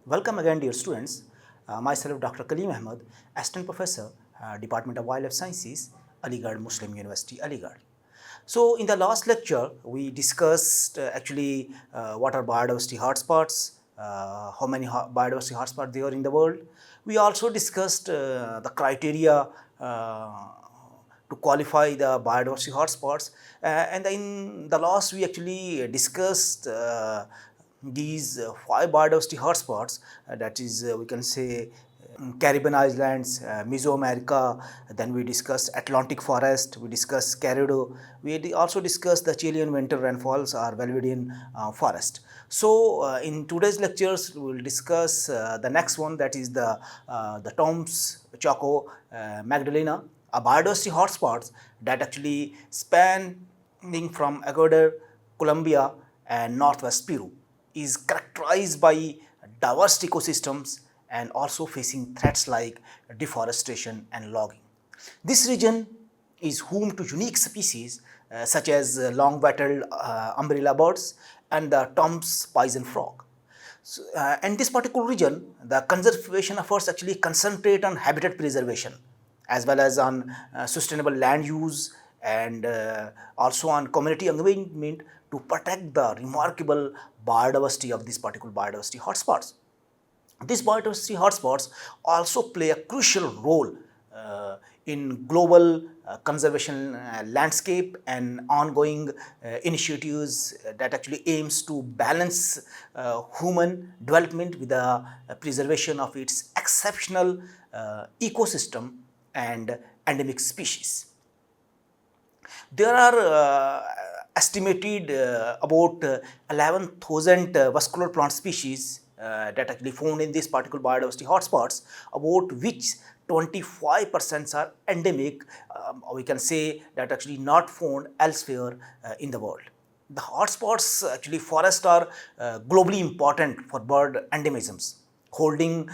Welcome again, dear students. Myself, Dr. Kaleem Ahmed, Assistant Professor, Department of Wildlife Sciences, Aligarh Muslim University, Aligarh. So, in the last lecture, we discussed what are biodiversity hotspots, how many biodiversity hotspots there are in the world. We also discussed the criteria to qualify the biodiversity hotspots. And in the last, we actually discussed these 5 biodiversity hotspots, that is, we can say Caribbean Islands, Mesoamerica, then we discussed Atlantic Forest, we discussed Karoo, we also discussed the Chilean winter rainfalls or Valdivian forest. So, in today's lectures, we will discuss the next one, that is the Tumbes-Chocó Magdalena, a biodiversity hotspots that actually spanning from Ecuador, Colombia and northwest Peru, is characterized by diverse ecosystems and also facing threats like deforestation and logging. This region is home to unique species such as long-wattled umbrella birds and the Tumbes pigeon frog. So, in this particular region, the conservation efforts actually concentrate on habitat preservation as well as on sustainable land use and also on community engagement to protect the remarkable biodiversity of this particular biodiversity hotspots. These biodiversity hotspots also play a crucial role in global conservation landscape and ongoing initiatives that actually aims to balance human development with the preservation of its exceptional ecosystem and endemic species. There are estimated about 11,000 vascular plant species that actually found in these particular biodiversity hotspots, about which 25% are endemic, we can say that actually not found elsewhere in the world. The hotspots actually forests are globally important for bird endemisms, holding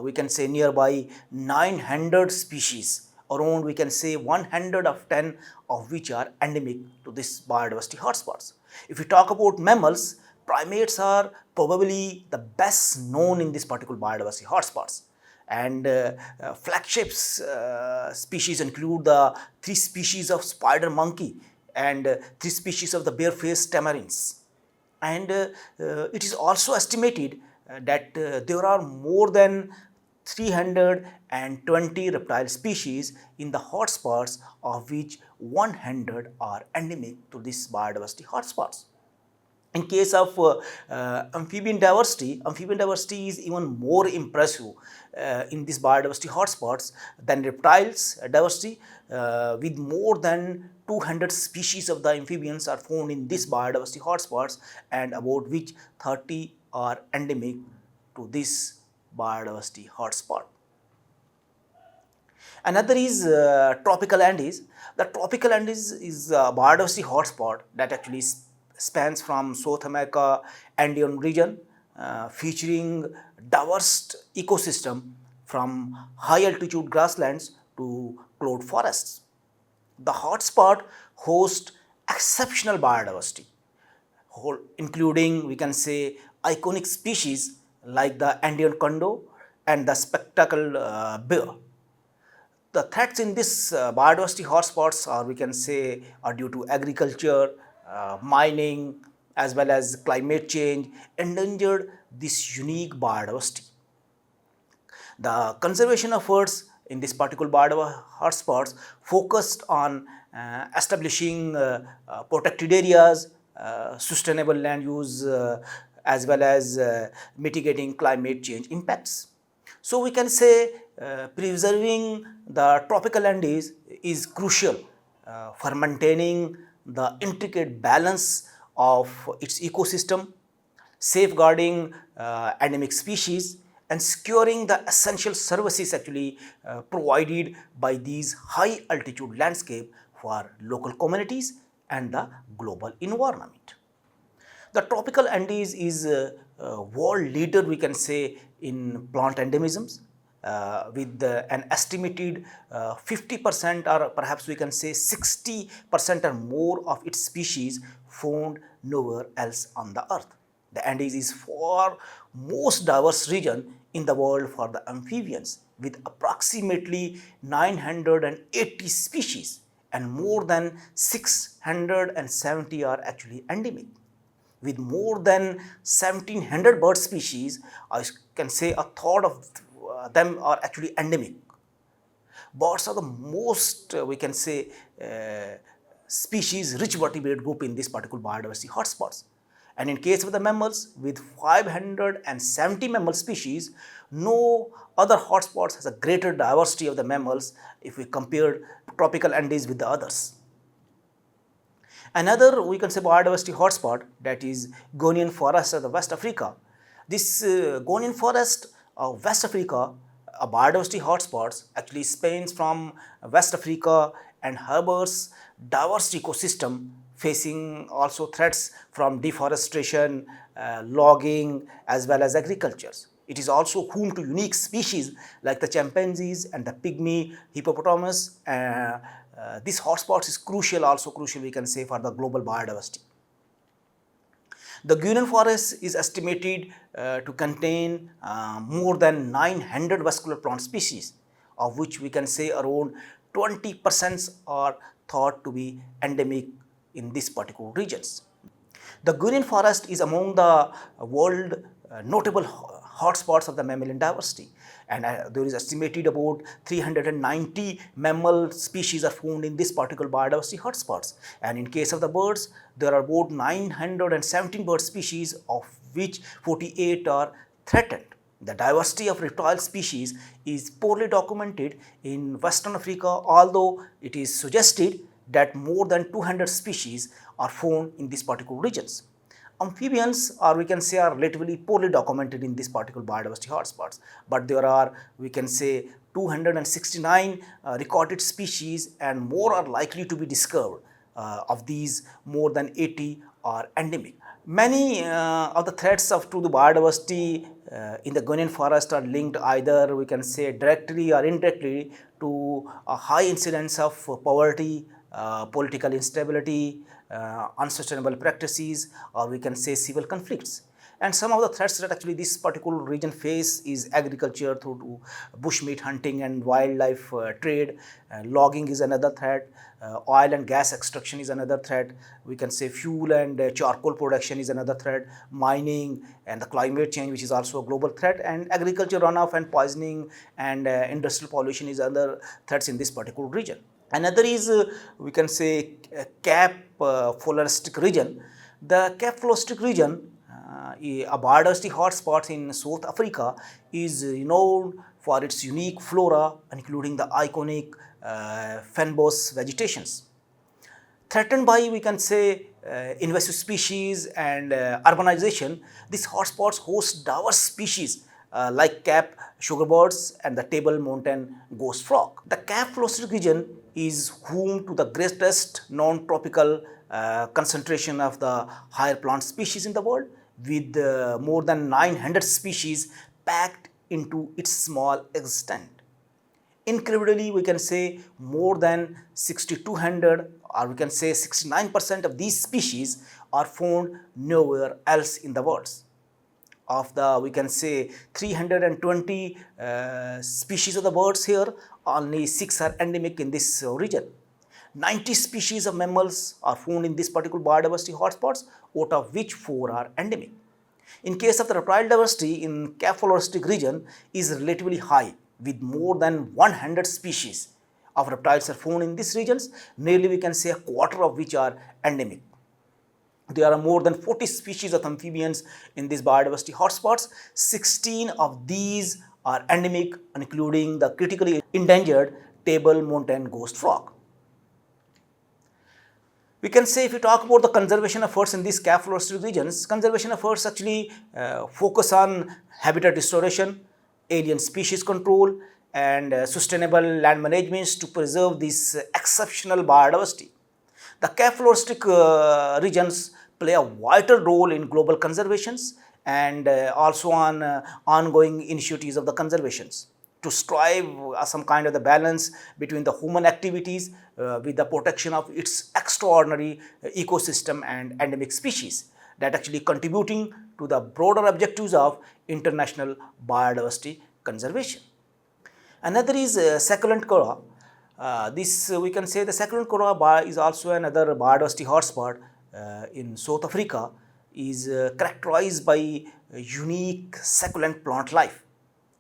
we can say nearby 900 species, around we can say 110 of which are endemic to this biodiversity hotspots. If we talk about mammals, primates are probably the best known in this particular biodiversity hotspots, and flagships species include the 3 species of spider monkey and 3 species of the barefaced tamarins. And it is also estimated that there are more than 320 reptile species in the hotspots, of which 100 are endemic to these biodiversity hotspots. In case of amphibian diversity is even more impressive in these biodiversity hotspots than reptiles diversity, with more than 200 species of the amphibians are found in these biodiversity hotspots, and about which 30 are endemic to this biodiversity hotspot. Another is tropical Andes. The tropical Andes is a biodiversity hotspot that actually spans from South America Andean region, featuring diverse ecosystem from high altitude grasslands to cloud forests. The hotspot hosts exceptional biodiversity, including we can say iconic species like the Andean condor and the spectacled bear. The threats in this biodiversity hotspots are we can say are due to agriculture, mining as well as climate change endangered this unique biodiversity. The conservation efforts in this particular biodiversity hotspots focused on establishing protected areas, sustainable land use, as well as mitigating climate change impacts. So, we can say preserving the tropical Andes is crucial for maintaining the intricate balance of its ecosystem, safeguarding endemic species, and securing the essential services actually provided by these high altitude landscape for local communities and the global environment. The tropical Andes is a world leader we can say in plant endemisms, with an estimated 50% or perhaps we can say 60% or more of its species found nowhere else on the earth. The Andes is far most diverse region in the world for the amphibians, with approximately 980 species and more than 670 are actually endemic. With more than 1700 bird species, I can say a third of them are actually endemic. Birds are the most, we can say, species rich vertebrate group in this particular biodiversity hotspots. And in case of the mammals, with 570 mammal species, no other hotspots has a greater diversity of the mammals if we compare tropical Andes with the others. Another, we can say, biodiversity hotspot, that is Guinean Forest of the West Africa. This Guinean Forest of West Africa, a biodiversity hotspots, actually spans from West Africa and harbors diverse ecosystem facing also threats from deforestation, logging as well as agriculture. It is also home to unique species like the chimpanzees and the pygmy hippopotamus. This hotspot is also crucial, we can say, for the global biodiversity. The Guinean forest is estimated to contain more than 900 vascular plant species, of which we can say around 20% are thought to be endemic in these particular regions. The Guinean forest is among the world notable hotspots of the mammalian diversity, and there is estimated about 390 mammal species are found in this particular biodiversity hotspots. And in case of the birds, there are about 917 bird species, of which 48 are threatened. The diversity of reptile species is poorly documented in Western Africa, although it is suggested that more than 200 species are found in these particular regions. Amphibians, or we can say, are relatively poorly documented in these particular biodiversity hotspots, but there are, we can say, 269 recorded species, and more are likely to be discovered. Of these, more than 80 are endemic. Many of the threats to the biodiversity in the Guinean forest are linked either, we can say, directly or indirectly to a high incidence of poverty, political instability, unsustainable practices, or we can say civil conflicts. And some of the threats that actually this particular region face is agriculture through bushmeat hunting and wildlife trade. Logging is another threat. Oil and gas extraction is another threat. We can say fuel and charcoal production is another threat. Mining and the climate change, which is also a global threat. And agriculture runoff and poisoning and industrial pollution is other threats in this particular region. Another is, we can say, Cape Floristic region. The Cape Floristic region, a biodiversity hotspot in South Africa, is renowned for its unique flora, including the iconic fynbos vegetations. Threatened by, we can say, invasive species and urbanization, these hotspots host diverse species like Cape sugarbirds and the table mountain ghost frog. The Cape Floristic region is home to the greatest non-tropical concentration of the higher plant species in the world, with more than 900 species packed into its small extent. Incredibly, we can say more than 6,200, or we can say 69% of these species are found nowhere else in the world. Of the, we can say, 320 species of the birds here, only 6 are endemic in this region. 90 species of mammals are found in this particular biodiversity hotspots, out of which 4 are endemic. In case of the reptile diversity in Cape Floristic region is relatively high, with more than 100 species of reptiles are found in these regions, nearly we can say a quarter of which are endemic. There are more than 40 species of amphibians in these biodiversity hotspots. 16 of these are endemic, including the critically endangered table mountain ghost frog. We can say, if we talk about the conservation efforts in these Cape Floristic regions, conservation efforts actually focus on habitat restoration, alien species control, and sustainable land management to preserve this exceptional biodiversity. The Cape Floristic regions play a vital role in global conservations and also on ongoing initiatives of the conservations to strive some kind of the balance between the human activities with the protection of its extraordinary ecosystem and endemic species. that actually contributing to the broader objectives of international biodiversity conservation. Another is Succulent Karoo. We can say the Succulent Karoo is also another biodiversity hotspot in South Africa, is characterized by unique succulent plant life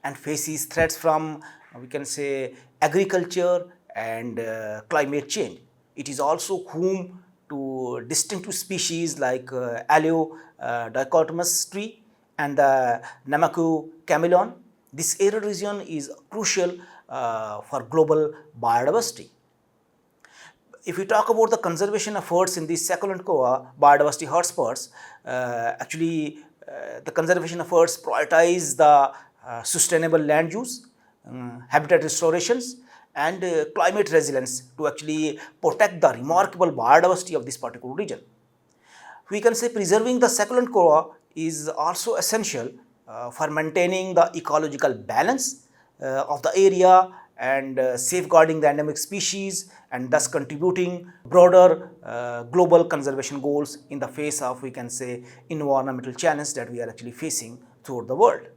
and faces threats from we can say agriculture and climate change. It is also home to distinctive species like Aleo dichotomous tree and the Namako chameleon. This arid region is crucial for global biodiversity. If we talk about the conservation efforts in these Succulent Karoo biodiversity hotspots, the conservation efforts prioritize the sustainable land use, habitat restorations, and climate resilience to actually protect the remarkable biodiversity of this particular region. We can say preserving the Succulent Karoo is also essential for maintaining the ecological balance of the area and safeguarding the endemic species, and thus contributing broader global conservation goals in the face of we can say environmental challenge that we are actually facing throughout the world.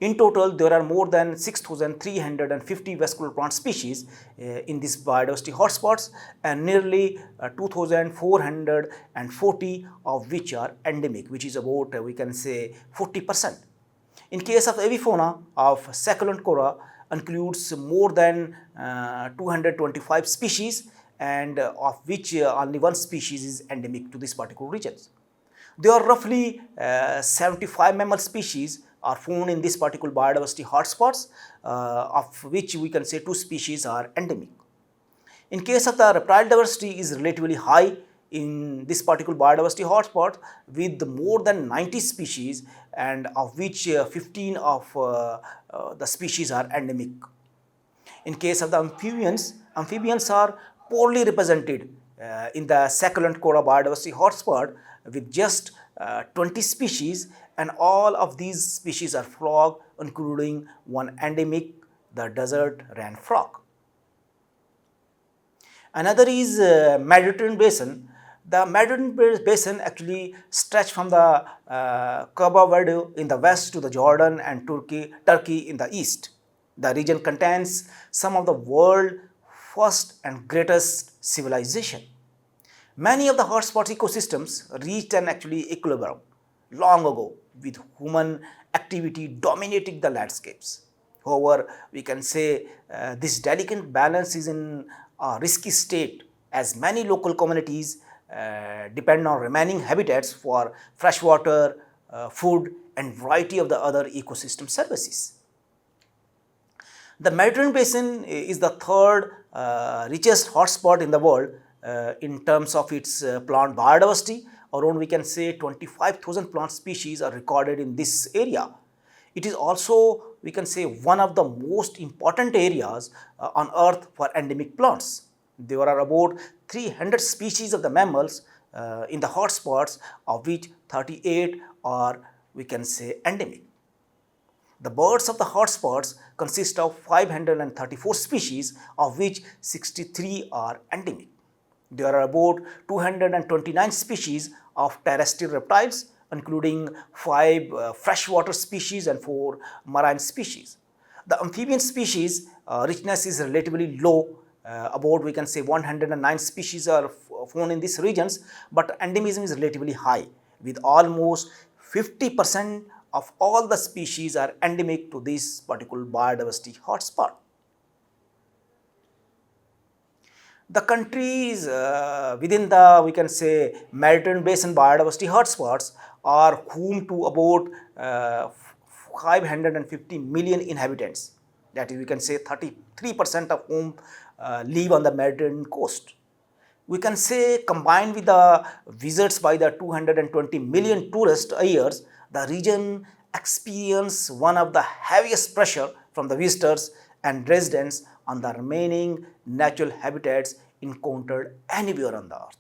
In total, there are more than 6,350 vascular plant species in these biodiversity hotspots, and nearly 2,440 of which are endemic, which is about we can say 40%. In case of avifauna of Succulent Karoo includes more than 225 species, and of which only one species is endemic to this particular region. There are roughly 75 mammal species are found in this particular biodiversity hotspots, of which we can say 2 species are endemic. In case of the reptile diversity is relatively high in this particular biodiversity hotspot with more than 90 species, and of which 15 of the species are endemic. In case of the amphibians are poorly represented in the Succulent Karoo biodiversity hotspot with just 20 species, and all of these species are frog, including one endemic, the desert wren frog. Another is Mediterranean Basin. The Mediterranean Basin actually stretch from the Cabo Verde in the west to the Jordan and Turkey in the east. The region contains some of the world's first and greatest civilization. Many of the hotspot ecosystems reached an actually equilibrium long ago, with human activity dominating the landscapes. However, we can say this delicate balance is in a risky state, as many local communities depend on remaining habitats for freshwater, food, and variety of the other ecosystem services. The Mediterranean Basin is the third richest hotspot in the world in terms of its plant biodiversity. Around we can say 25,000 plant species are recorded in this area. It is also we can say one of the most important areas on earth for endemic plants. There are about 300 species of the mammals in the hotspots, of which 38 are we can say endemic. The birds of the hotspots consist of 534 species, of which 63 are endemic. There are about 229 species of terrestrial reptiles, including 5 freshwater species and 4 marine species. The amphibian species richness is relatively low. About we can say 109 species are found in these regions, but endemism is relatively high, with almost 50% of all the species are endemic to this particular biodiversity hotspot. The countries within the we can say Mediterranean Basin biodiversity hotspots are home to about 550 million inhabitants. That is, we can say 33% of whom live on the Mediterranean coast. We can say combined with the visits by the 220 million tourists a year, the region experiences one of the heaviest pressure from the visitors and residents on the remaining natural habitats encountered anywhere on the earth.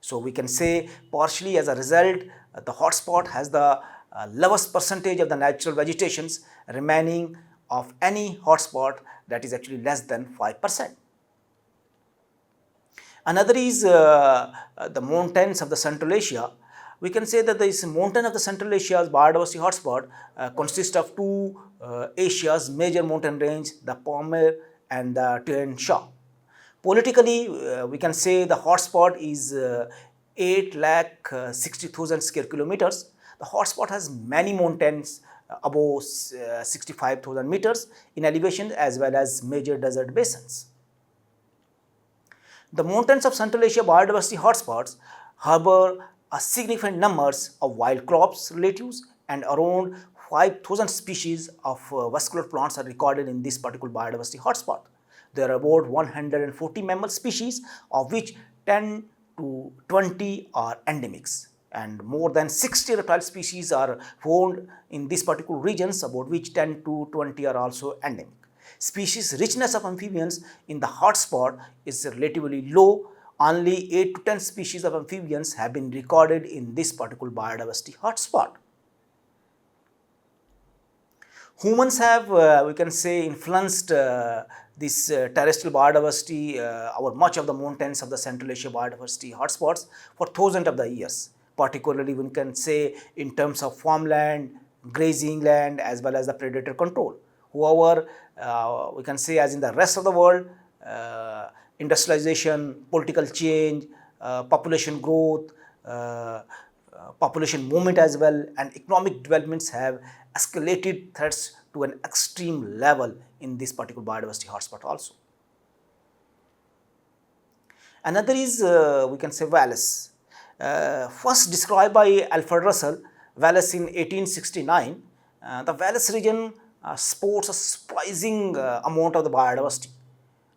So we can say partially as a result, the hotspot has the lowest percentage of the natural vegetations remaining of any hotspot, that is actually less than 5%. Another is the mountains of the Central Asia. We can say that this mountain of the Central Asia's biodiversity hotspot consists of two Asia's major mountain range, the Pamir and the Tian Sha. Politically, we can say the hotspot is 8 lakh 60,000 square kilometers. The hotspot has many mountains above 65,000 meters in elevation as well as major desert basins. The mountains of Central Asia biodiversity hotspots harbor a significant numbers of wild crops relatives, and around 5,000 species of vascular plants are recorded in this particular biodiversity hotspot. There are about 140 mammal species, of which 10 to 20 are endemics, and more than 60 reptile species are found in these particular regions, about which 10 to 20 are also endemic. Species richness of amphibians in the hotspot is relatively low. Only 8 to 10 species of amphibians have been recorded in this particular biodiversity hotspot. Humans have, we can say, influenced this terrestrial biodiversity over much of the mountains of the Central Asia biodiversity hotspots for thousands of the years. Particularly, we can say in terms of farmland, grazing land, as well as the predator control. However, we can say as in the rest of the world, industrialization, political change, population growth, population movement as well, and economic developments have escalated threats to an extreme level in this particular biodiversity hotspot also. Another is, we can say, Wallacea. First described by Alfred Russell Wallace in 1869, the Wallacea region sports a surprising amount of the biodiversity.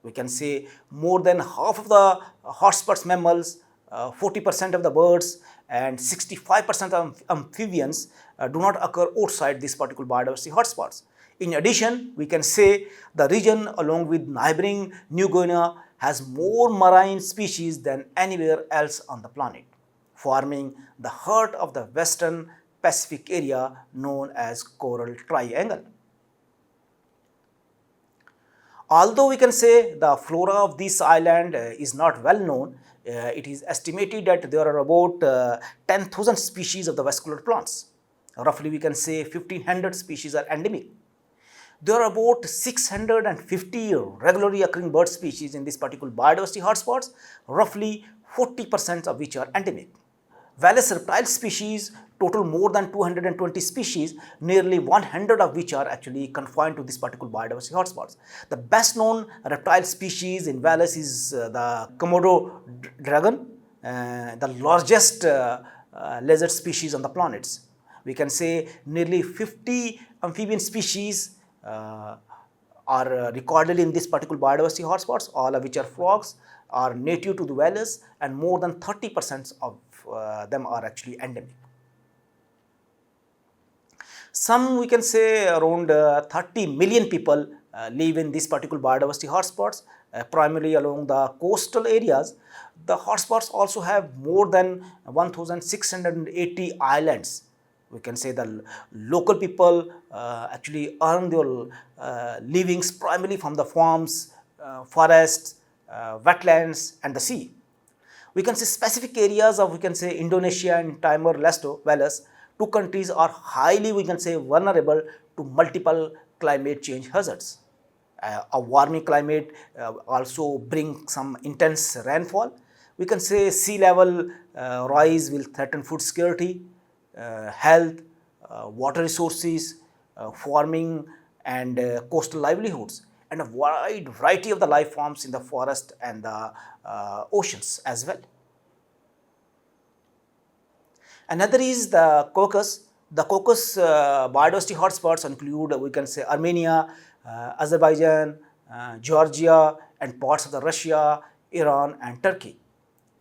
We can say more than half of the hotspots mammals, 40% of the birds, and 65% of amphibians do not occur outside this particular biodiversity hotspots. In addition, we can say the region along with neighboring New Guinea has more marine species than anywhere else on the planet, forming the heart of the western Pacific area known as Coral Triangle. Although we can say the flora of this island is not well known, it is estimated that there are about 10,000 species of the vascular plants. Roughly we can say 1,500 species are endemic. There are about 650 regularly occurring bird species in this particular biodiversity hotspots, roughly 40% of which are endemic. Wallacea reptile species total more than 220 species, nearly 100 of which are actually confined to this particular biodiversity hotspots. The best known reptile species in Wallacea is the Komodo dragon, the largest lizard species on the planets. We can say nearly 50 amphibian species are recorded in this particular biodiversity hotspots, all of which are frogs, are native to the Wallacea, and more than 30% of them are actually endemic. Some, we can say, around 30 million people live in this particular biodiversity hotspots, primarily along the coastal areas. The hotspots also have more than 1,680 islands. We can say the local people actually earn their livings primarily from the farms, forests, wetlands, and the sea. We can say specific areas of, we can say, Indonesia and Timor-Leste, Wallacea, two countries are highly, we can say, vulnerable to multiple climate change hazards. A warming climate also brings some intense rainfall. We can say sea level rise will threaten food security, health, water resources, farming, and coastal livelihoods, and a wide variety of the life forms in the forest and the oceans as well. Another is the Caucasus. The Caucasus biodiversity hotspots include, we can say, Armenia, Azerbaijan, Georgia, and parts of the Russia, Iran, and Turkey.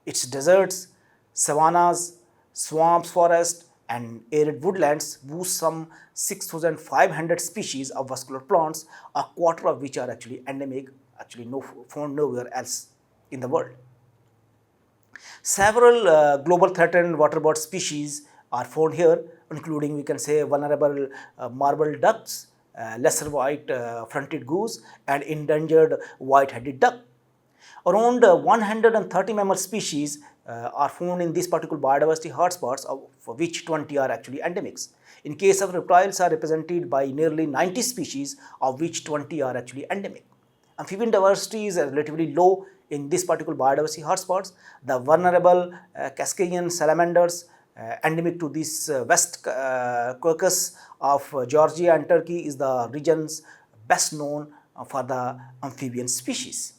Its deserts, savannas, swamps, forests, and arid woodlands boost some 6,500 species of vascular plants, a quarter of which are actually endemic, actually found nowhere else in the world. Several global threatened waterbird species are found here, including, we can say, vulnerable marble ducks, lesser white fronted goose, and endangered white-headed duck. Around 130 mammal species are found in these particular biodiversity hotspots, of which 20 are actually endemics. In case of reptiles are represented by nearly 90 species, of which 20 are actually endemic. Amphibian diversity is relatively low in this particular biodiversity hotspots. The vulnerable Cascadian salamanders endemic to this West Caucasus of Georgia and Turkey is the regions best known for the amphibian species.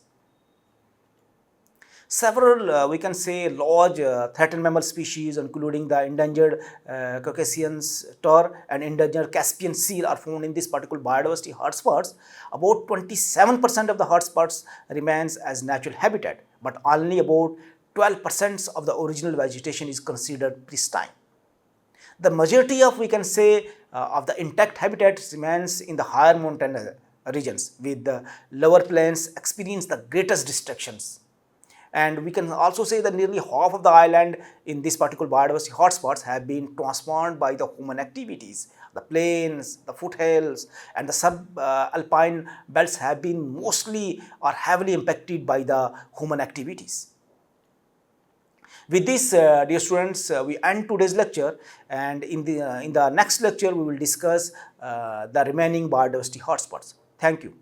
Several, we can say, large threatened mammal species, including the endangered Caucasian tor and endangered Caspian seal, are found in this particular biodiversity hotspots. About 27% of the hotspots remains as natural habitat, but only about 12% of the original vegetation is considered pristine. The majority of, we can say, of the intact habitat remains in the higher mountain regions, with the lower plains experience the greatest destructions. And we can also say that nearly half of the island in this particular biodiversity hotspots have been transformed by the human activities. The plains, the foothills, and the subalpine belts have been mostly or heavily impacted by the human activities. With this, dear students, we end today's lecture, and in the next lecture we will discuss the remaining biodiversity hotspots. Thank you.